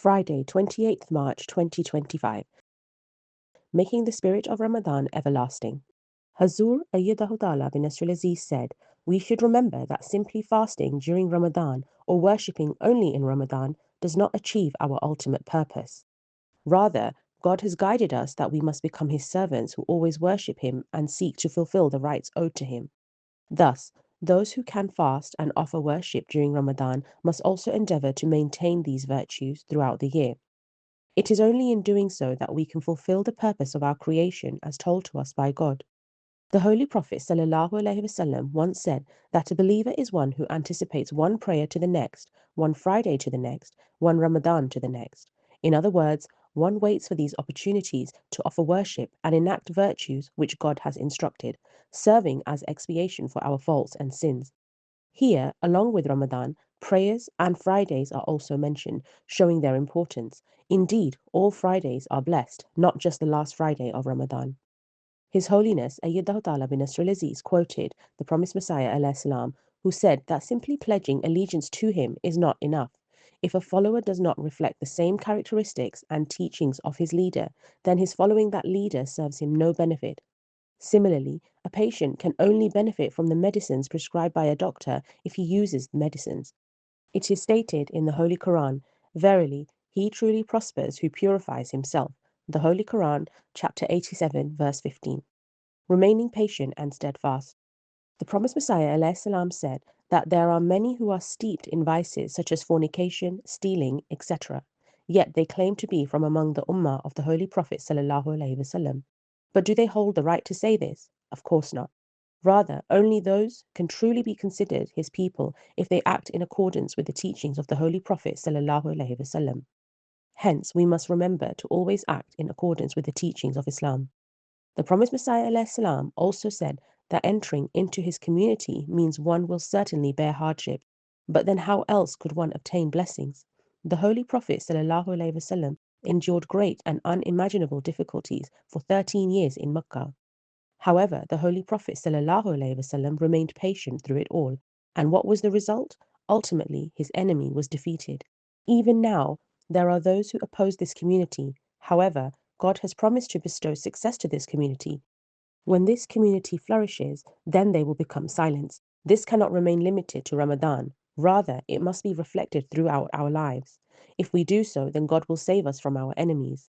Friday, 28th March 2025. Making the spirit of Ramadan everlasting. Hazur Ayyadahu Ta'ala bin Nasrul Aziz said, "We should remember that simply fasting during Ramadan or worshipping only in Ramadan does not achieve our ultimate purpose. Rather, God has guided us that we must become His servants who always worship Him and seek to fulfill the rights owed to Him. Thus, those who can fast and offer worship during Ramadan must also endeavor to maintain these virtues throughout the year. It is only in doing so that we can fulfill the purpose of our creation as told to us by God. The Holy Prophet ﷺ once said that a believer is one who anticipates one prayer to the next, one Friday to the next, one Ramadan to the next. In other words, one waits for these opportunities to offer worship and enact virtues which God has instructed, serving as expiation for our faults and sins. Here, along with Ramadan, prayers and Fridays are also mentioned, showing their importance. Indeed, all Fridays are blessed, not just the last Friday of Ramadan. His Holiness Ayyadahu Ta'ala bin Nasrul Aziz quoted the promised Messiah ﷺ, who said that simply pledging allegiance to him is not enough. If a follower does not reflect the same characteristics and teachings of his leader, then his following that leader serves him no benefit. Similarly, a patient can only benefit from the medicines prescribed by a doctor if he uses the medicines. It is stated in the Holy Quran, "Verily, he truly prospers who purifies himself." The Holy Quran, chapter 87, verse 15. Remaining patient and steadfast. The promised Messiah ﷺ said that there are many who are steeped in vices such as fornication, stealing, etc. Yet they claim to be from among the Ummah of the Holy Prophet ﷺ. But do they hold the right to say this? Of course not. Rather, only those can truly be considered his people if they act in accordance with the teachings of the Holy Prophet ﷺ. Hence, we must remember to always act in accordance with the teachings of Islam. The promised Messiah ﷺ also said that entering into his community means one will certainly bear hardship. But then how else could one obtain blessings? The Holy Prophet ﷺ endured great and unimaginable difficulties for 13 years in Mecca. However, the Holy Prophet ﷺ remained patient through it all. And what was the result? Ultimately, his enemy was defeated. Even now, there are those who oppose this community. However, God has promised to bestow success to this community. When this community flourishes, then they will become silenced. This cannot remain limited to Ramadan. Rather, it must be reflected throughout our lives. If we do so, then God will save us from our enemies.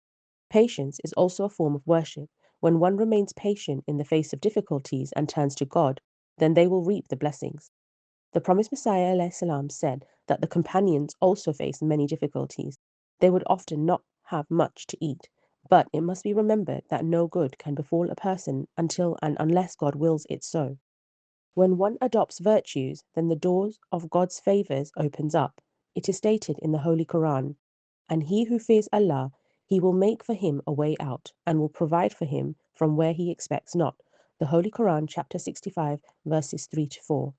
Patience is also a form of worship. When one remains patient in the face of difficulties and turns to God, then they will reap the blessings. The promised Messiah ﷺ said that the companions also faced many difficulties. They would often not have much to eat, but it must be remembered that no good can befall a person until and unless God wills it so. When one adopts virtues, then the doors of God's favors opens up. It is stated in the Holy Quran, "And he who fears Allah, he will make for him a way out, and will provide for him from where he expects not." The Holy Quran, chapter 65, verses 3 to 4.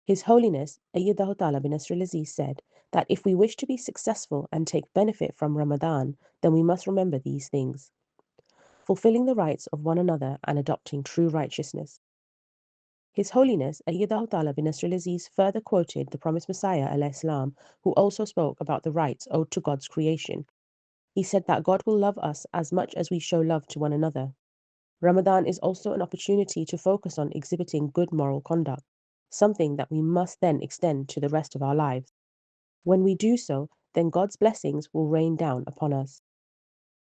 His Holiness Ayyadahu Ta'ala bin Nasrul Aziz said that if we wish to be successful and take benefit from Ramadan, then we must remember these things. Fulfilling the rights of one another and adopting true righteousness. His Holiness Ayyadahu Ta'ala bin Nasrul Aziz further quoted the promised Messiah ﷺ, who also spoke about the rights owed to God's creation. He said that God will love us as much as we show love to one another. Ramadan is also an opportunity to focus on exhibiting good moral conduct, something that we must then extend to the rest of our lives. When we do so, then God's blessings will rain down upon us.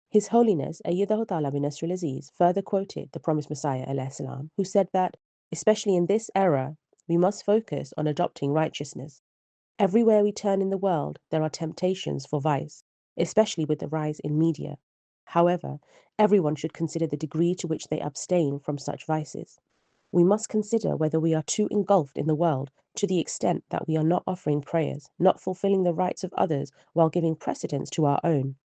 His Holiness Ayyadahu Ta'ala bin Nasrul Aziz further quoted the promised Messiah ﷺ, who said that, especially in this era, we must focus on adopting righteousness. Everywhere we turn in the world, there are temptations for vice, especially with the rise in media. However, everyone should consider the degree to which they abstain from such vices. We must consider whether we are too engulfed in the world to the extent that we are not offering prayers, not fulfilling the rights of others while giving precedence to our own.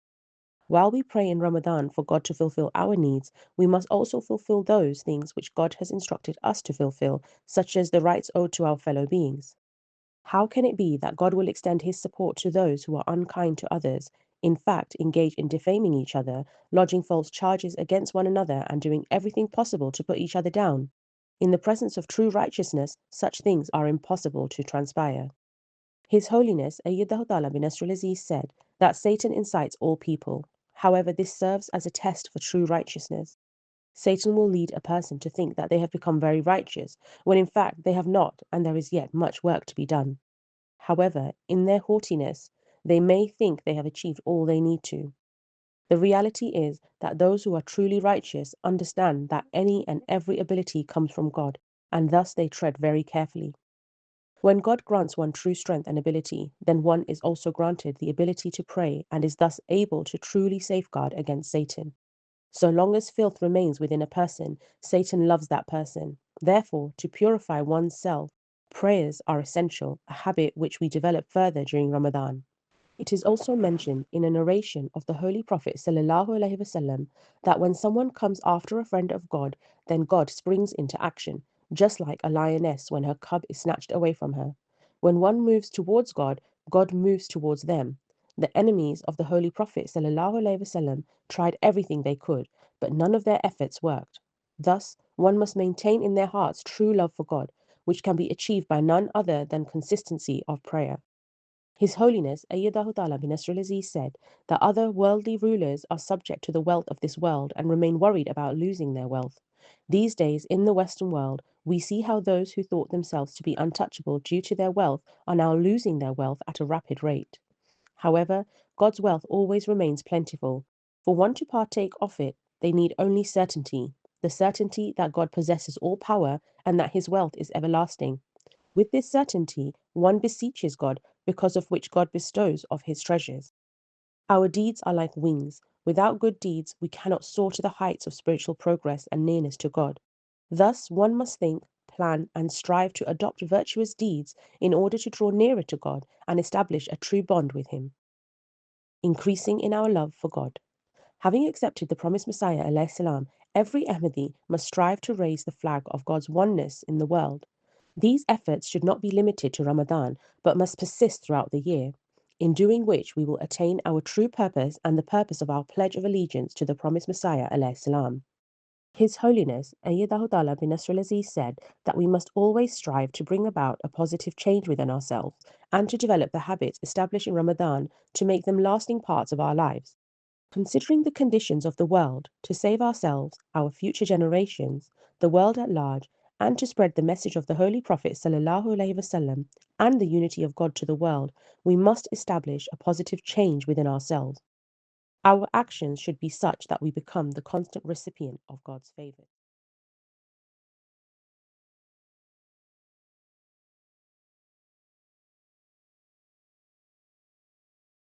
While we pray in Ramadan for God to fulfill our needs, we must also fulfill those things which God has instructed us to fulfill, such as the rights owed to our fellow beings. How can it be that God will extend his support to those who are unkind to others, in fact engage in defaming each other, lodging false charges against one another, and doing everything possible to put each other down? In the presence of true righteousness, such things are impossible to transpire. His Holiness Ayyadahu Ta'ala bin Nasrul Aziz said that Satan incites all people. However, this serves as a test for true righteousness. Satan will lead a person to think that they have become very righteous, when in fact they have not, and there is yet much work to be done. However, in their haughtiness, they may think they have achieved all they need to. The reality is that those who are truly righteous understand that any and every ability comes from God, and thus they tread very carefully. When God grants one true strength and ability, then one is also granted the ability to pray and is thus able to truly safeguard against Satan. So long as filth remains within a person, Satan loves that person. Therefore, to purify one's self, prayers are essential, a habit which we develop further during Ramadan. It is also mentioned in a narration of the Holy Prophet ﷺ that when someone comes after a friend of God, then God springs into action, just like a lioness when her cub is snatched away from her. When one moves towards God, God moves towards them. The enemies of the Holy Prophet ﷺ tried everything they could, but none of their efforts worked. Thus, one must maintain in their hearts true love for God, which can be achieved by none other than consistency of prayer. His Holiness Ayyadahu Ta'ala bin Nasrul Aziz said that other worldly rulers are subject to the wealth of this world and remain worried about losing their wealth. These days, in the Western world, we see how those who thought themselves to be untouchable due to their wealth are now losing their wealth at a rapid rate. However, God's wealth always remains plentiful. For one to partake of it, they need only certainty, the certainty that God possesses all power and that his wealth is everlasting. With this certainty, one beseeches God, because of which God bestows of his treasures. Our deeds are like wings. Without good deeds, we cannot soar to the heights of spiritual progress and nearness to God. Thus, one must think, plan, and strive to adopt virtuous deeds in order to draw nearer to God and establish a true bond with him. Increasing in our love for God. Having accepted the promised Messiah, alayhi salam, every Ahmadi must strive to raise the flag of God's oneness in the world. These efforts should not be limited to Ramadan, but must persist throughout the year, in doing which we will attain our true purpose and the purpose of our pledge of allegiance to the promised Messiah, alayhi salam. His Holiness Ayyadahu Ta'ala bin Nasrul Aziz said that we must always strive to bring about a positive change within ourselves and to develop the habits established in Ramadan to make them lasting parts of our lives. Considering the conditions of the world, to save ourselves, our future generations, the world at large, and to spread the message of the Holy Prophet ﷺ and the unity of God to the world, we must establish a positive change within ourselves. Our actions should be such that we become the constant recipient of God's favours.